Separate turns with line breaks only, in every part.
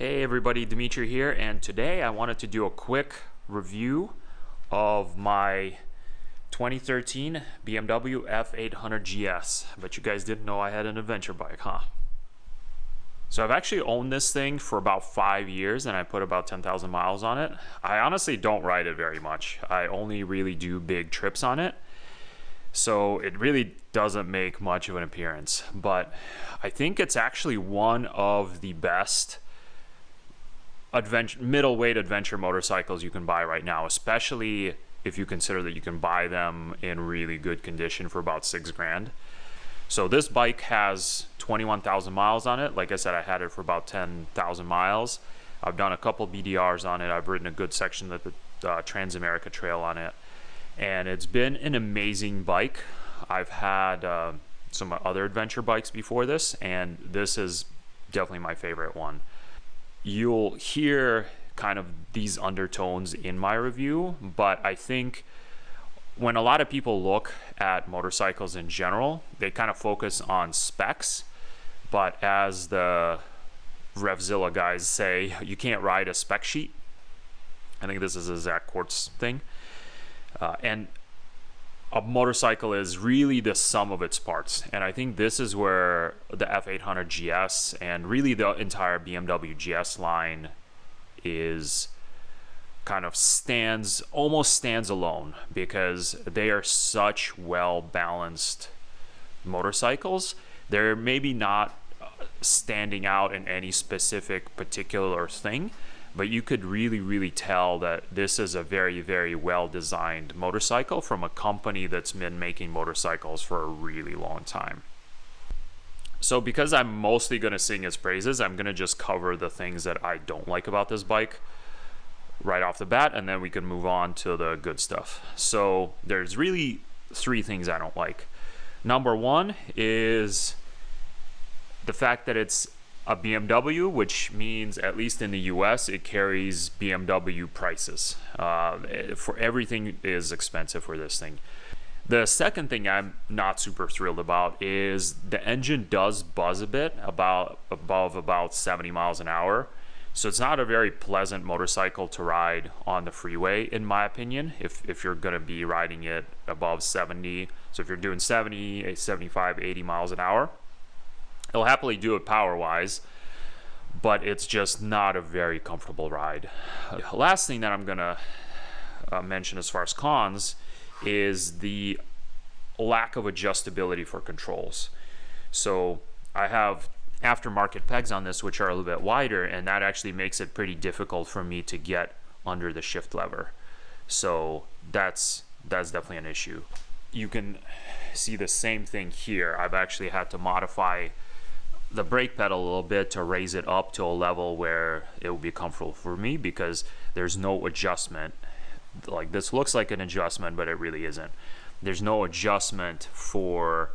Hey everybody, Dimitri here, and today I wanted to do a quick review of my 2013 BMW F800GS. But you guys didn't know I had an adventure bike, huh? So I've actually owned this thing for about 5 years and I put about 10,000 miles on it. I honestly don't ride it very much. I only really do big trips on it. So it really doesn't make much of an appearance, but I think it's actually one of the best middleweight adventure motorcycles you can buy right now, especially if you consider that you can buy them in really good condition for about $6,000. So this bike has 21,000 miles on it. Like I said, I had it for about 10,000 miles. I've done a couple BDRs on it. I've ridden a good section of the Trans-America Trail on it, and it's been an amazing bike. I've had some other adventure bikes before this, and this is definitely my favorite one. You'll hear kind of these undertones in my review, but I think when a lot of people look at motorcycles in general, they kind of focus on specs, but as the Revzilla guys say, you can't ride a spec sheet. I think this is a Zach Quartz thing. And a motorcycle is really the sum of its parts, and I think this is where the F800GS and really the entire BMW GS line is kind of almost stands alone, because they are such well balanced motorcycles. They're maybe not standing out in any specific particular thing, but you could really tell that this is a very well designed motorcycle from a company that's been making motorcycles for a really long time. So because I'm mostly going to sing its praises, I'm going to just cover the things that I don't like about this bike right off the bat, and then we can move on to the good stuff. So there's really 3 things I don't like. Number 1 is the fact that it's a BMW, which means, at least in the US, it carries BMW prices. For everything is expensive for this thing. The second thing I'm not super thrilled about is the engine does buzz a bit above about 70 miles an hour. So it's not a very pleasant motorcycle to ride on the freeway, in my opinion, if you're going to be riding it above 70. So if you're doing 70, 75, 80 miles an hour, it'll happily do it power-wise, but it's just not a very comfortable ride. The last thing that I'm gonna mention as far as cons is the lack of adjustability for controls. So I have aftermarket pegs on this, which are a little bit wider, and that actually makes it pretty difficult for me to get under the shift lever. So that's definitely an issue. You can see the same thing here. I've actually had to modify the brake pedal a little bit to raise it up to a level where it will be comfortable for me, because there's no adjustment. Like, this looks like an adjustment, but it really isn't. There's no adjustment for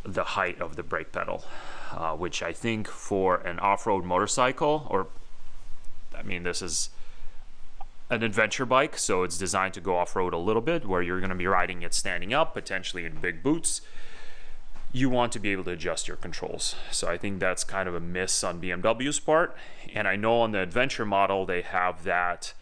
the height of the brake pedal, which I think for an off-road motorcycle, or I mean, this is an adventure bike, so it's designed to go off-road a little bit, where you're going to be riding it standing up, potentially in big boots. You want to be able to adjust your controls. So I think that's kind of a miss on BMW's part. And I know on the adventure model, they have that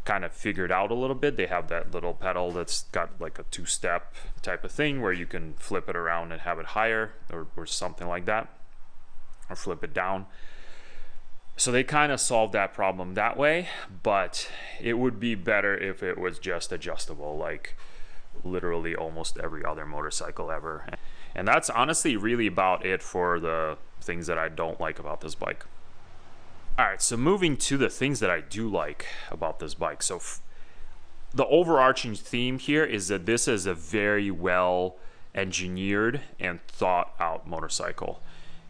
kind of figured out a little bit. They have that little pedal that's got like a 2-step type of thing where you can flip it around and have it higher, or something like that, or flip it down. So they kind of solved that problem that way, but it would be better if it was just adjustable, like literally almost every other motorcycle ever. And that's honestly really about it for the things that I don't like about this bike. All right, so moving to the things that I do like about this bike. So the overarching theme here is that this is a very well engineered and thought out motorcycle.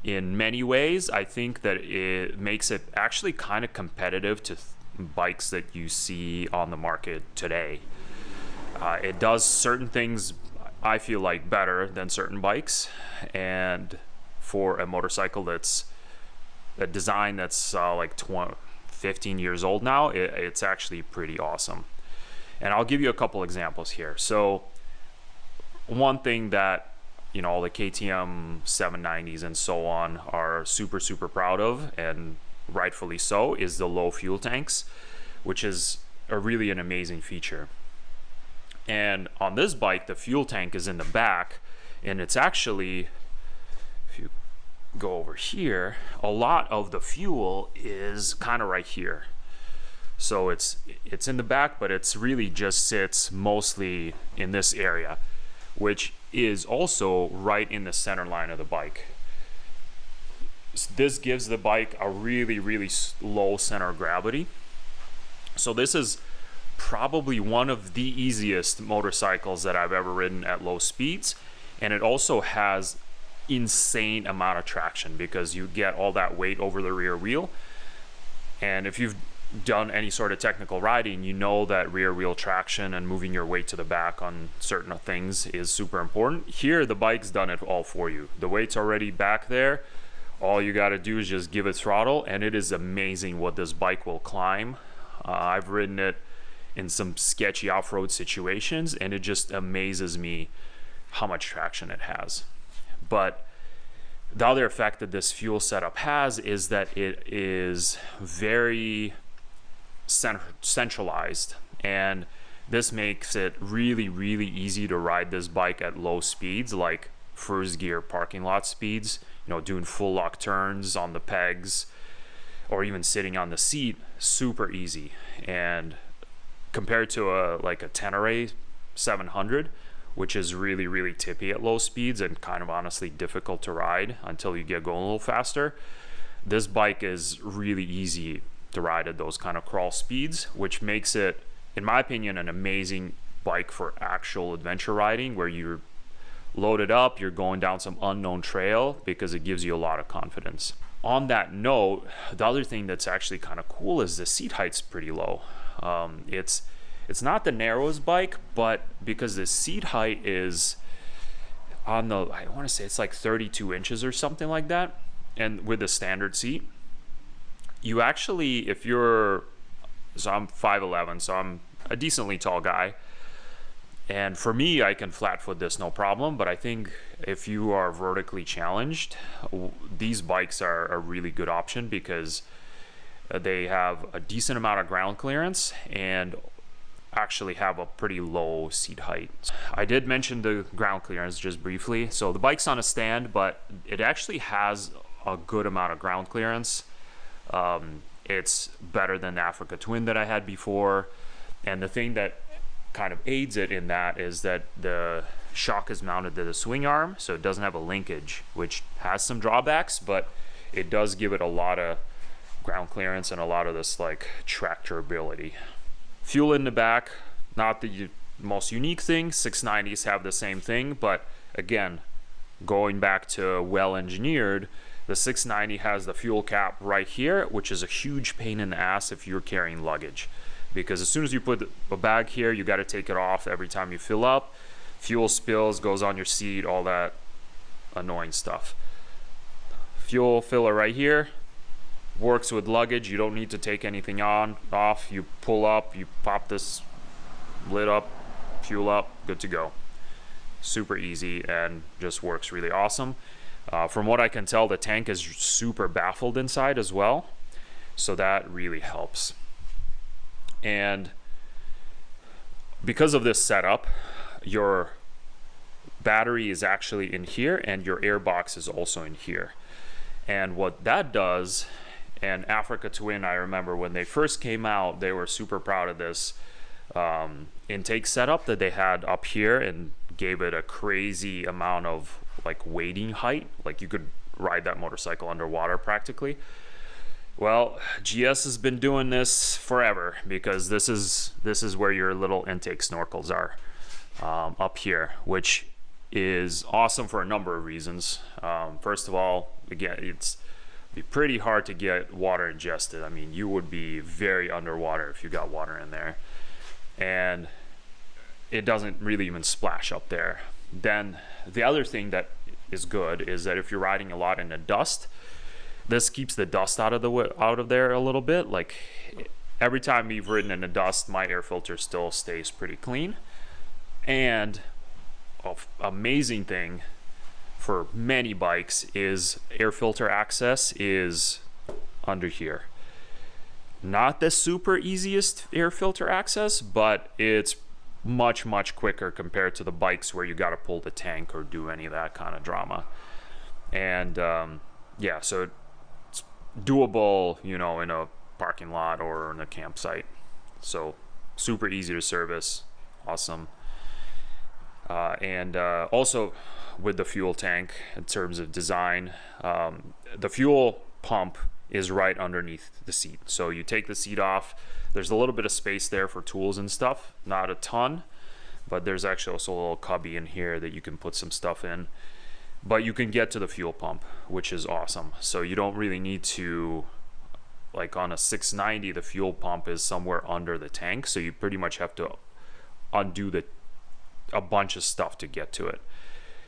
In many ways, I think that it makes it actually kind of competitive to bikes that you see on the market today. It does certain things I feel like better than certain bikes, and for a motorcycle that's a design that's like 15 years old now, it's actually pretty awesome. And I'll give you a couple examples here. So one thing that, you know, all the KTM 790s and so on are super proud of, and rightfully so, is the low fuel tanks, which is really an amazing feature. And on this bike, the fuel tank is in the back, and it's actually, if you go over here, a lot of the fuel is kind of right here. So it's in the back, but it's really just sits mostly in this area, which is also right in the center line of the bike. This gives the bike a really, really low center of gravity. So this is probably one of the easiest motorcycles that I've ever ridden at low speeds. And it also has insane amount of traction because you get all that weight over the rear wheel. And if you've done any sort of technical riding, you know that rear wheel traction and moving your weight to the back on certain things is super important. Here, the bike's done it all for you. The weight's already back there. All you got to do is just give it throttle, and it is amazing what this bike will climb. I've ridden it in some sketchy off-road situations, and it just amazes me how much traction it has. But the other effect that this fuel setup has is that it is very centralized, and this makes it really, really easy to ride this bike at low speeds, like first gear parking lot speeds, doing full lock turns on the pegs, or even sitting on the seat. Super easy. And compared to a Tenere 700, which is really, really tippy at low speeds and kind of honestly difficult to ride until you get going a little faster, this bike is really easy to ride at those kind of crawl speeds, which makes it, in my opinion, an amazing bike for actual adventure riding, where you're loaded up, you're going down some unknown trail, because it gives you a lot of confidence. On that note, the other thing that's actually kind of cool is the seat height's pretty low. It's not the narrowest bike, but because the seat height is on the, I want to say it's like 32 inches or something like that, and with the standard seat, you actually, so I'm 5'11", so I'm a decently tall guy. And for me, I can flat foot this no problem, but I think if you are vertically challenged, these bikes are a really good option because they have a decent amount of ground clearance and actually have a pretty low seat height. I did mention the ground clearance just briefly. So the bike's on a stand, but it actually has a good amount of ground clearance. It's better than the Africa Twin that I had before. And the thing that kind of aids it in that is that the shock is mounted to the swing arm, so it doesn't have a linkage, which has some drawbacks, but it does give it a lot of ground clearance and a lot of this tractorability. Fuel in the back, not the most unique thing. 690s have the same thing, but again, going back to well engineered, the 690 has the fuel cap right here, which is a huge pain in the ass if you're carrying luggage. Because as soon as you put a bag here, you got to take it off every time you fill up. Fuel spills, goes on your seat, all that annoying stuff. Fuel filler right here, works with luggage. You don't need to take anything off. You pull up, you pop this lid up, fuel up, good to go. Super easy and just works really awesome. From what I can tell, the tank is super baffled inside as well, so that really helps. And because of this setup, your battery is actually in here and your air box is also in here. And what that does, and Africa Twin, I remember when they first came out, they were super proud of this intake setup that they had up here and gave it a crazy amount of wading height. You could ride that motorcycle underwater practically. Well, GS has been doing this forever, because this is where your little intake snorkels are, up here, which is awesome for a number of reasons. First of all, again, it'd be pretty hard to get water ingested. I mean, you would be very underwater if you got water in there, and it doesn't really even splash up there. Then the other thing that is good is that if you're riding a lot in the dust, this keeps the dust out of there a little bit. Every time we've ridden in the dust, my air filter still stays pretty clean. And amazing thing for many bikes is air filter access is under here. Not the super easiest air filter access, but it's much quicker compared to the bikes where you got to pull the tank or do any of that kind of drama. And yeah, so it's doable, you know, in a parking lot or in a campsite. So super easy to service, awesome. And also with the fuel tank, in terms of design, the fuel pump is right underneath the seat. So you take the seat off, there's a little bit of space there for tools and stuff, not a ton, but there's actually also a little cubby in here that you can put some stuff in. But you can get to the fuel pump, which is awesome. So you don't really need to, like on a 690, the fuel pump is somewhere under the tank, so you pretty much have to undo a bunch of stuff to get to it.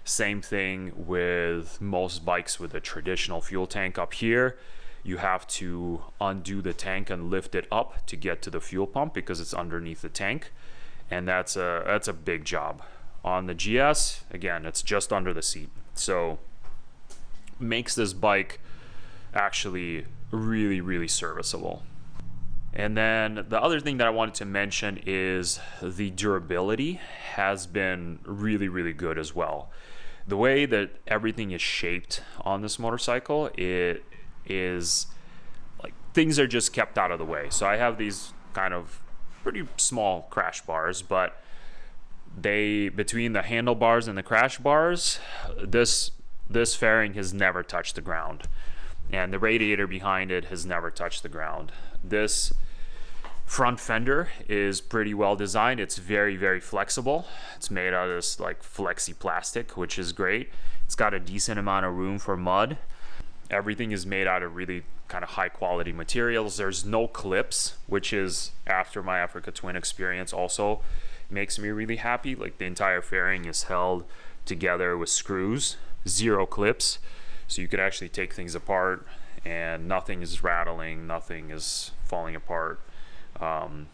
Same thing with most bikes with a traditional fuel tank up here. You have to undo the tank and lift it up to get to the fuel pump because it's underneath the tank, and that's a big job. On the GS, again, it's just under the seat, so makes this bike actually really serviceable. And then the other thing that I wanted to mention is the durability has been really good as well. The way that everything is shaped on this motorcycle, it is like things are just kept out of the way. So I have these kind of pretty small crash bars, but they, between the handlebars and the crash bars, this fairing has never touched the ground, and the radiator behind it has never touched the ground. This front fender is pretty well designed. It's very flexible. It's made out of this like flexi plastic, which is great. It's got a decent amount of room for mud. Everything is made out of really kind of high quality materials. There's no clips, which is, after my Africa Twin experience, also makes me really happy. Like the entire fairing is held together with screws, 0 clips, so you could actually take things apart and nothing is rattling, nothing is falling apart. As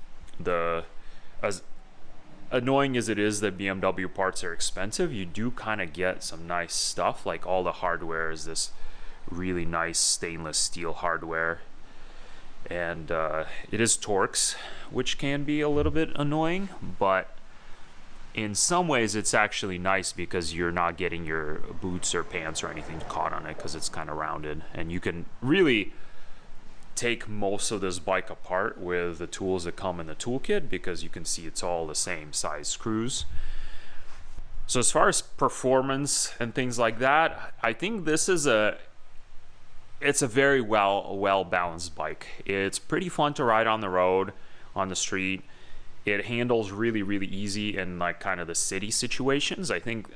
annoying as it is that BMW parts are expensive, you do kind of get some nice stuff. Like all the hardware is this really nice stainless steel hardware, and it is Torx, which can be a little bit annoying, but in some ways it's actually nice because you're not getting your boots or pants or anything caught on it because it's kind of rounded, and you can really take most of this bike apart with the tools that come in the toolkit because you can see it's all the same size screws. So as far as performance and things like that, I think this is it's a very well balanced bike. It's pretty fun to ride on the road, on the street. It handles really easy in like kind of the city situations. I think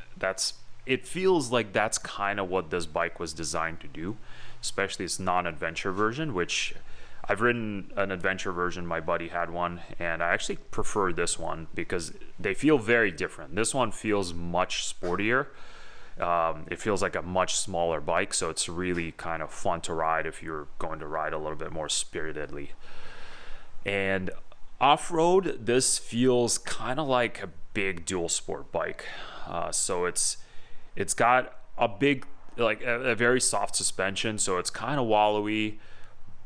it feels like that's kind of what this bike was designed to do, especially its non-adventure version, which I've ridden an adventure version. My buddy had one, and I actually prefer this one because they feel very different. This one feels much sportier. It feels like a much smaller bike, so it's really kind of fun to ride if you're going to ride a little bit more spiritedly. And off-road, this feels kind of like a big dual sport bike. So it's got a big, like a very soft suspension, so it's kind of wallowy,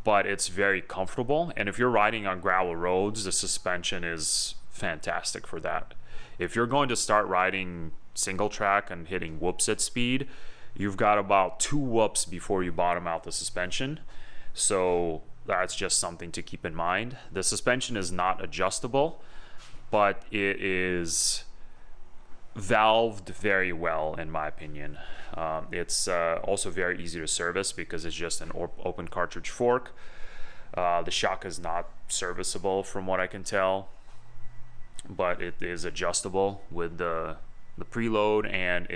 but it's very comfortable. And if you're riding on gravel roads, the suspension is fantastic for that. If you're going to start riding single track and hitting whoops at speed, you've got about 2 whoops before you bottom out the suspension. So that's just something to keep in mind. The suspension is not adjustable, but it is valved very well in my opinion. It's also very easy to service because it's just an open cartridge fork. The shock is not serviceable from what I can tell, but it is adjustable with the preload, and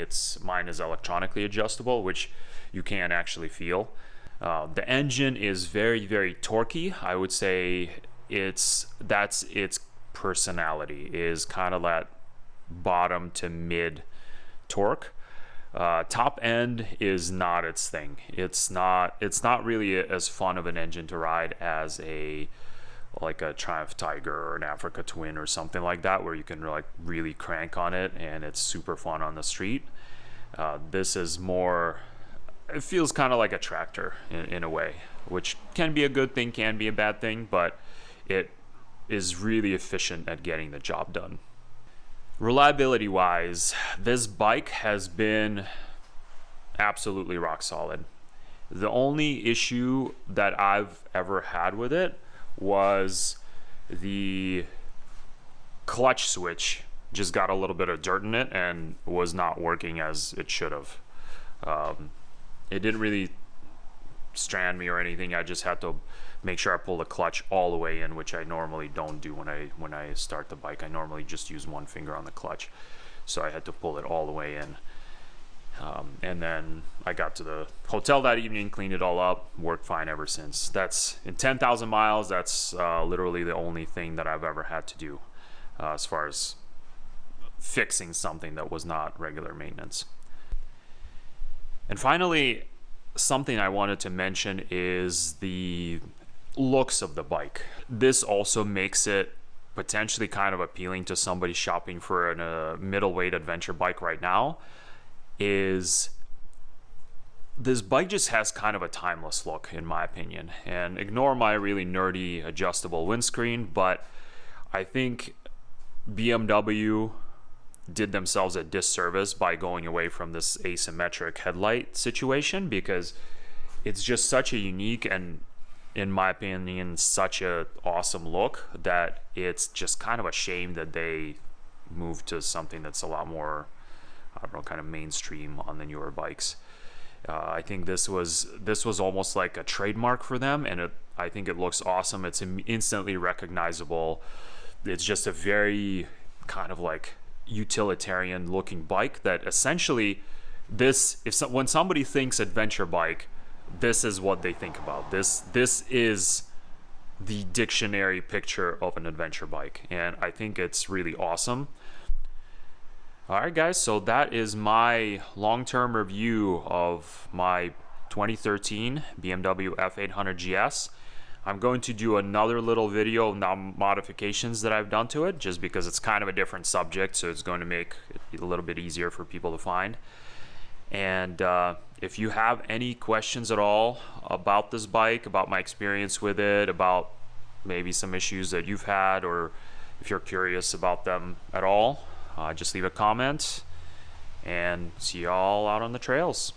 mine is electronically adjustable, which you can actually feel. The engine is very torquey. I would say that's its personality, is kind of that bottom to mid torque. Top end is not its thing. It's not really as fun of an engine to ride as like a Triumph Tiger or an Africa Twin or something like that, where you can like really crank on it and it's super fun on the street. This is more, it feels kind of like a tractor in a way. which can be a good thing, can be a bad thing, but it is really efficient at getting the job done. Reliability wise, this bike has been absolutely rock solid. The only issue that I've ever had with it was the clutch switch just got a little bit of dirt in it and was not working as it should have. It didn't really strand me or anything. I just had to make sure I pull the clutch all the way in, which I normally don't do when I start the bike. I normally just use one finger on the clutch, so I had to pull it all the way in. And then I got to the hotel that evening, cleaned it all up, worked fine ever since. That's in 10,000 miles. That's literally the only thing that I've ever had to do as far as fixing something that was not regular maintenance. And finally, something I wanted to mention is the looks of the bike. This also makes it potentially kind of appealing to somebody shopping for a middleweight adventure bike right now. Is this bike just has kind of a timeless look, in my opinion. And ignore my really nerdy adjustable windscreen, but I think BMW did themselves a disservice by going away from this asymmetric headlight situation, because it's just such a unique and, in my opinion, such a awesome look that it's just kind of a shame that they moved to something that's a lot more, I don't know, kind of mainstream on the newer bikes. I think this was almost like a trademark for them, and I think it looks awesome. It's instantly recognizable. It's just a very kind of like utilitarian looking bike that essentially when somebody thinks adventure bike, this is what they think about. This is the dictionary picture of an adventure bike, and I think it's really awesome. All right, guys, so that is my long-term review of my 2013 BMW F800GS. I'm going to do another little video of modifications that I've done to it, just because it's kind of a different subject, so it's going to make it a little bit easier for people to find. And if you have any questions at all about this bike, about my experience with it, about maybe some issues that you've had, or if you're curious about them at all, just leave a comment, and see y'all out on the trails.